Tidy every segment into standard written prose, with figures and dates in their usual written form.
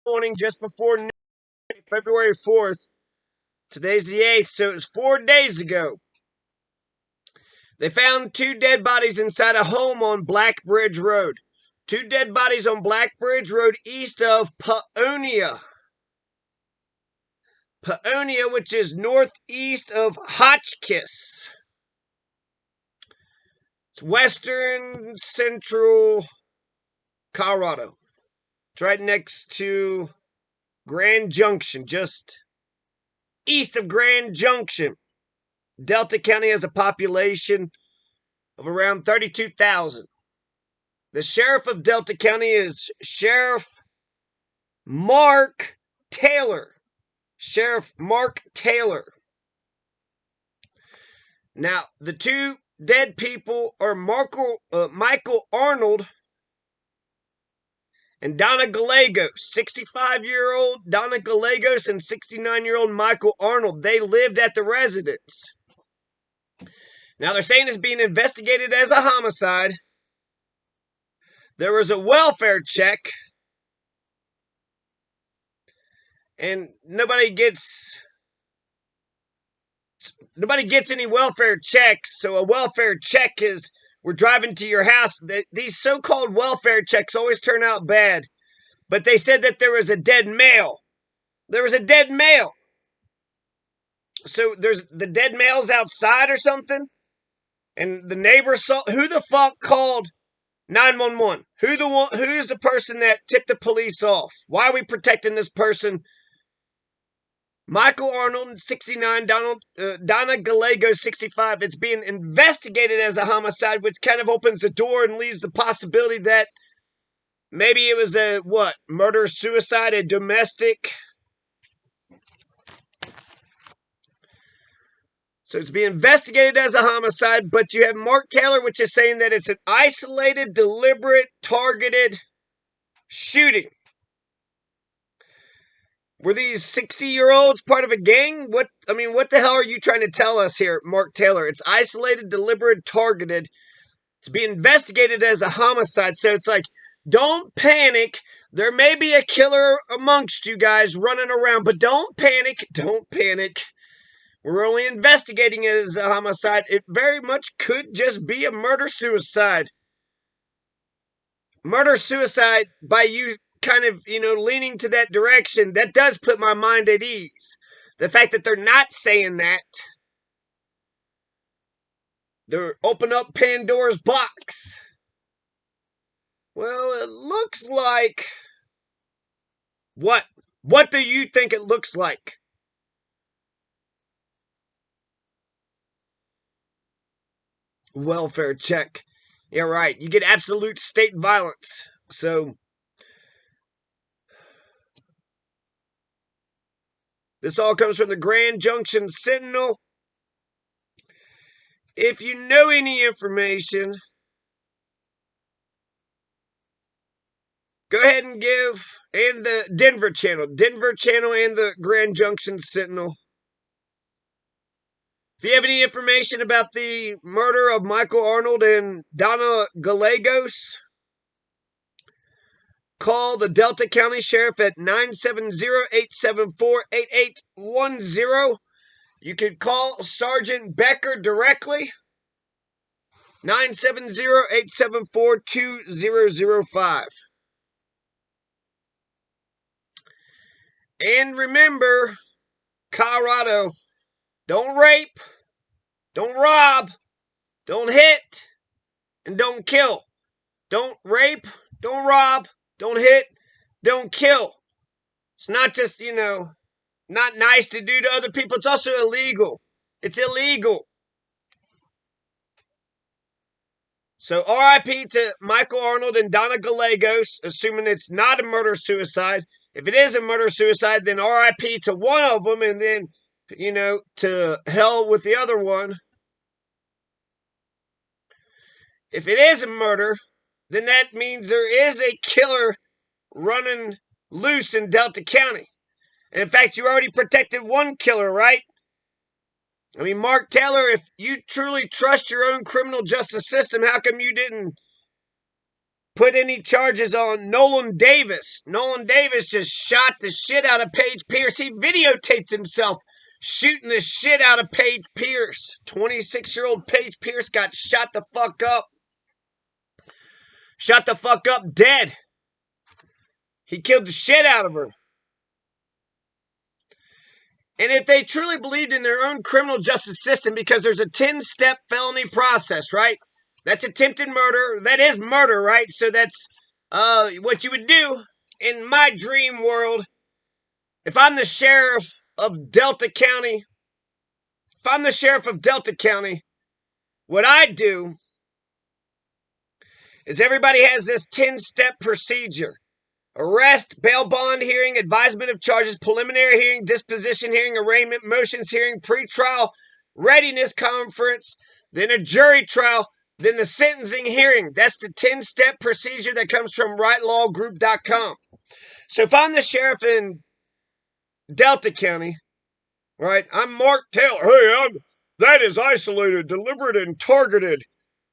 morning just before noon, February 4th. Today's the 8th, so it was 4 days ago. They found two dead bodies inside a home on Black Bridge Road. Two dead bodies on Black Bridge Road east of Paonia. Paonia, which is northeast of Hotchkiss. It's western central Colorado. It's right next to Grand Junction, just east of Grand Junction. Delta County has a population of around 32,000. The sheriff of Delta County is Sheriff Mark Taylor. Sheriff Mark Taylor. Now, the two dead people are Michael Arnold and Donna Gallegos. 65-year-old Donna Gallegos and 69-year-old Michael Arnold. They lived at the residence. Now, they're saying it's being investigated as a homicide. There was a welfare check. And nobody gets any welfare checks. So a welfare check is, we're driving to your house. These so-called welfare checks always turn out bad. But they said that there was a dead male. There was a dead male. So there's the dead male's outside or something. And the neighbor saw, who the fuck called 911? Who's the person that tipped the police off? Why are we protecting this person? Michael Arnold, 69, Donna Gallegos, 65. It's being investigated as a homicide, which kind of opens the door and leaves the possibility that maybe it was a, murder, suicide, a domestic. So it's being investigated as a homicide, but you have Mark Taylor, which is saying that it's an isolated, deliberate, targeted shooting. Were these 60-year-olds part of a gang? What the hell are you trying to tell us here, Mark Taylor? It's isolated, deliberate, targeted. It's being investigated as a homicide. So it's like, don't panic. There may be a killer amongst you guys running around, but don't panic. Don't panic. We're only investigating it as a homicide. It very much could just be a murder-suicide. Murder-suicide, by you kind of, leaning to that direction, that does put my mind at ease. The fact that they're not saying that. They're open up Pandora's box. Well, it looks like... What? What do you think it looks like? Welfare check. Yeah, right. You get absolute state violence. So... this all comes from the Grand Junction Sentinel. If you know any information, go ahead and give, and the Denver channel and the Grand Junction Sentinel. If you have any information about the murder of Michael Arnold and Donna Gallegos, call the Delta County Sheriff at 970-874-8810. You can call Sergeant Becker directly. 970-874-2005. And remember, Colorado, don't rape, don't rob, don't hit, and don't kill. Don't rape, don't rob, don't hit, don't kill. It's not just, not nice to do to other people. It's also illegal. It's illegal. So RIP to Michael Arnold and Donna Gallegos, assuming it's not a murder-suicide. If it is a murder-suicide, then RIP to one of them, and then, to hell with the other one. If it is a murder, then that means there is a killer running loose in Delta County. And in fact, you already protected one killer, right? Mark Taylor, if you truly trust your own criminal justice system, how come you didn't put any charges on Nolan Davis. Nolan Davis just shot the shit out of Paige Pierce. He videotaped himself shooting the shit out of Paige Pierce. 26-year-old Paige Pierce got shot the fuck up. Shot the fuck up dead. He killed the shit out of her. And if they truly believed in their own criminal justice system, because there's a 10-step felony process, right? That's attempted murder. That is murder, right? So that's what you would do in my dream world. If I'm the sheriff of Delta County, what I do is everybody has this 10-step procedure. Arrest, bail bond hearing, advisement of charges, preliminary hearing, disposition hearing, arraignment, motions hearing, pretrial, readiness conference, then a jury trial, then the sentencing hearing. That's the 10-step procedure that comes from rightlawgroup.com. So if I'm the sheriff in Delta County, right, I'm Mark Taylor. Hey, that is isolated, deliberate, and targeted.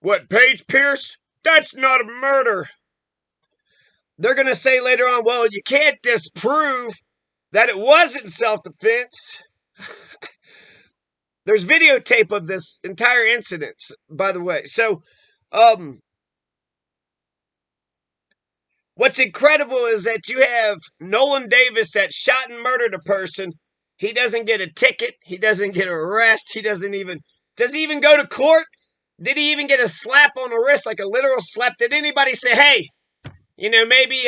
What, Paige Pierce? That's not a murder. They're going to say later on, well, you can't disprove that it wasn't self-defense. There's videotape of this entire incident, by the way. So, what's incredible is that you have Nolan Davis that shot and murdered a person. He doesn't get a ticket. He doesn't get an arrest. Does he even go to court? Did he even get a slap on the wrist, like a literal slap? Did anybody say, hey, maybe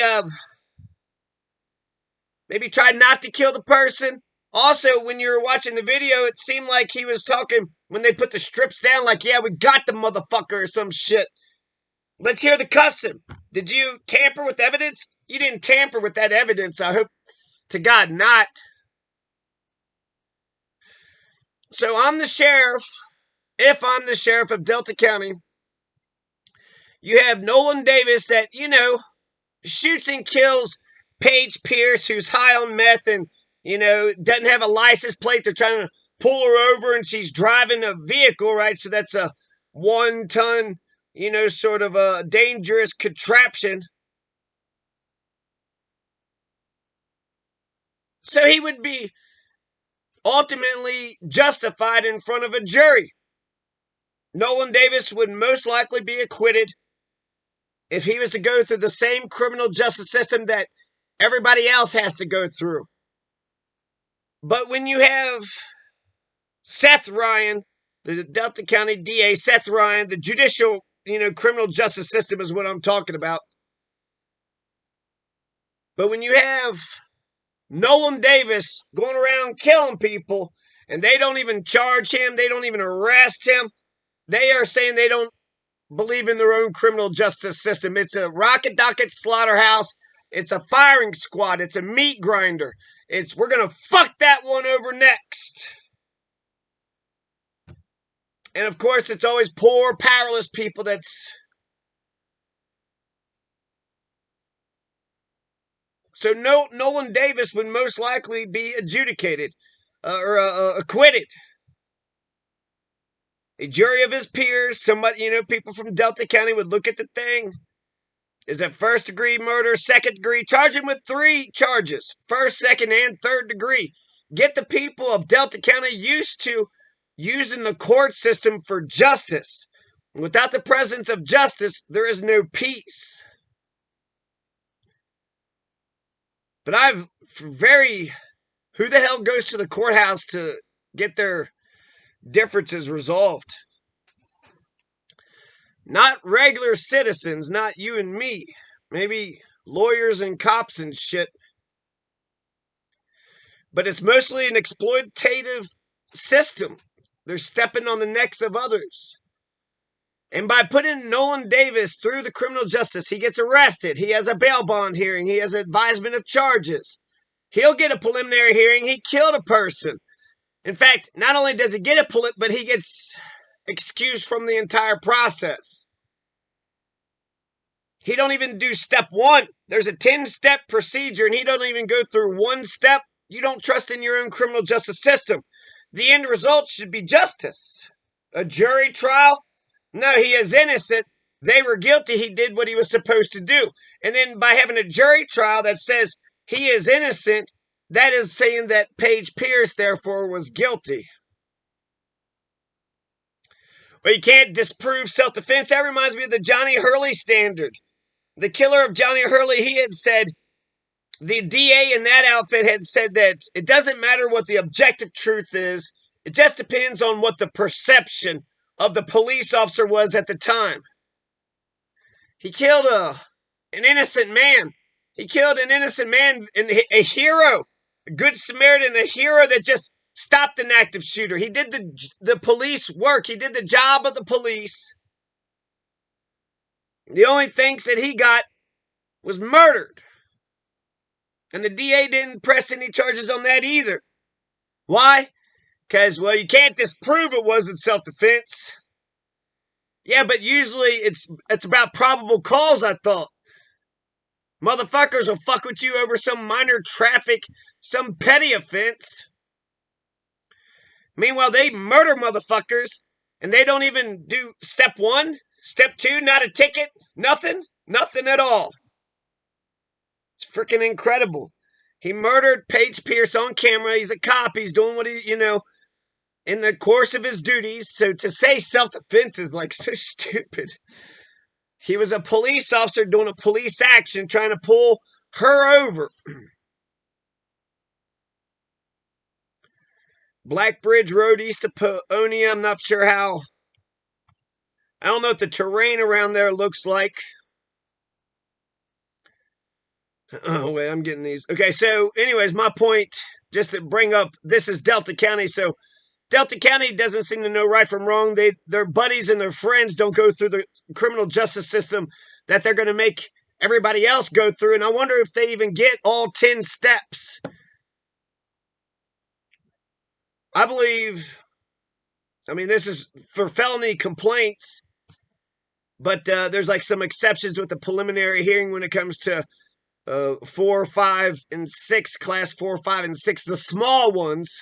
try not to kill the person? Also, when you were watching the video, it seemed like he was talking, when they put the strips down, like, yeah, we got the motherfucker or some shit. Let's hear the cussing. Did you tamper with evidence? You didn't tamper with that evidence. I hope to God not. So I'm the sheriff. If I'm the sheriff of Delta County, you have Nolan Davis that, shoots and kills Paige Pierce, who's high on meth and, doesn't have a license plate. They're trying to pull her over and she's driving a vehicle, right? So that's a 1-ton, sort of a dangerous contraption. So he would be ultimately justified in front of a jury. Nolan Davis would most likely be acquitted if he was to go through the same criminal justice system that everybody else has to go through. But when you have Seth Ryan, the Delta County DA, Seth Ryan, the judicial, criminal justice system is what I'm talking about. But when you have Nolan Davis going around killing people and they don't even charge him, they don't even arrest him, they are saying they don't believe in their own criminal justice system. It's a rocket docket slaughterhouse. It's a firing squad. It's a meat grinder. We're going to fuck that one over next. And of course, it's always poor, powerless people So Nolan Davis would most likely be adjudicated or acquitted. A jury of his peers, somebody, people from Delta County would look at the thing. Is it first degree murder, second degree? Charge him with 3 charges. First, second, and third degree. Get the people of Delta County used to using the court system for justice. Without the presence of justice, there is no peace. But who the hell goes to the courthouse to get their differences resolved? Not regular citizens, not you and me. Maybe lawyers and cops and shit. But it's mostly an exploitative system. They're stepping on the necks of others. And by putting Nolan Davis through the criminal justice, he gets arrested. He has a bail bond hearing. He has advisement of charges. He'll get a preliminary hearing. He killed a person. In fact, not only does he get but he gets excused from the entire process. He don't even do step 1. There's a 10-step procedure, and he don't even go through 1 step. You don't trust in your own criminal justice system. The end result should be justice. A jury trial? No, he is innocent. they were guilty, he did what he was supposed to do. And then by having a jury trial that says he is innocent, that is saying that Paige Pierce, therefore, was guilty. Well, you can't disprove self-defense. That reminds me of the Johnny Hurley standard. The killer of Johnny Hurley, he had said, the DA in that outfit had said that it doesn't matter what the objective truth is. It just depends on what the perception of the police officer was at the time. He killed an innocent man. He killed an innocent man, a hero, a good Samaritan, a hero that just stopped an active shooter. He did the police work. He did the job of the police. The only thanks that he got was murdered. And the DA didn't press any charges on that either. Why? Because, well, you can't disprove it wasn't self-defense. Yeah, but usually it's about probable cause, I thought. Motherfuckers will fuck with you over some minor traffic, some petty offense. Meanwhile, they murder motherfuckers, and they don't even do step 1, step 2, not a ticket, nothing at all. It's freaking incredible. He murdered Paige Pierce on camera. He's a cop. He's doing what he, in the course of his duties. So to say self-defense is like so stupid. He was a police officer doing a police action trying to pull her over. Black Bridge Road east of Paonia. I'm not sure how. I don't know what the terrain around there looks like. Oh, wait, I'm getting these. Okay, so anyways, my point, just to bring up, this is Delta County. So Delta County doesn't seem to know right from wrong. Their buddies and their friends don't go through the criminal justice system that they're going to make everybody else go through. And I wonder if they even get all 10 steps. I believe, this is for felony complaints, but there's like some exceptions with the preliminary hearing when it comes to 4, 5, and 6, class 4, 5, and 6, the small ones.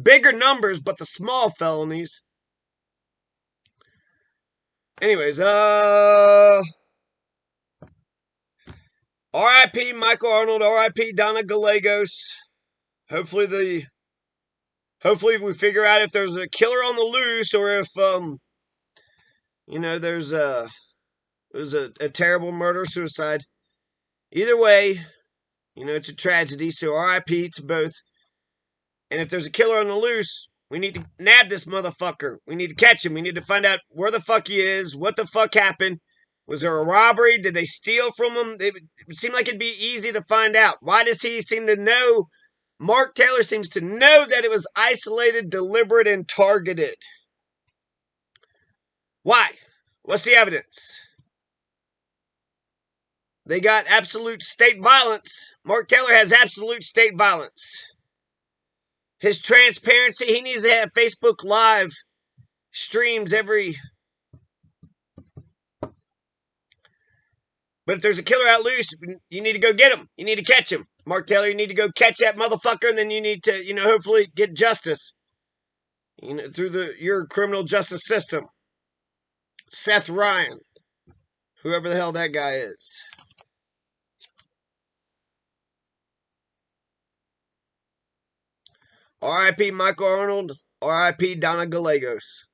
Bigger numbers, but the small felonies. Anyways, R.I.P. Michael Arnold, R.I.P. Donna Gallegos. Hopefully we figure out if there's a killer on the loose, or if there's a terrible murder suicide. Either way, it's a tragedy. So R.I.P. to both. And if there's a killer on the loose, we need to nab this motherfucker. We need to catch him. We need to find out where the fuck he is, what the fuck happened. Was there a robbery? Did they steal from him? It seemed like it'd be easy to find out. Why does he seem to know? Mark Taylor seems to know that it was isolated, deliberate, and targeted. Why? What's the evidence? They got absolute state violence. Mark Taylor has absolute state violence. His transparency, he needs to have Facebook Live streams every... But if there's a killer out loose, you need to go get him. You need to catch him. Mark Taylor, you need to go catch that motherfucker, and then you need to, hopefully get justice. Through your criminal justice system. Seth Ryan. Whoever the hell that guy is. R.I.P. Michael Arnold. R.I.P. Donna Gallegos.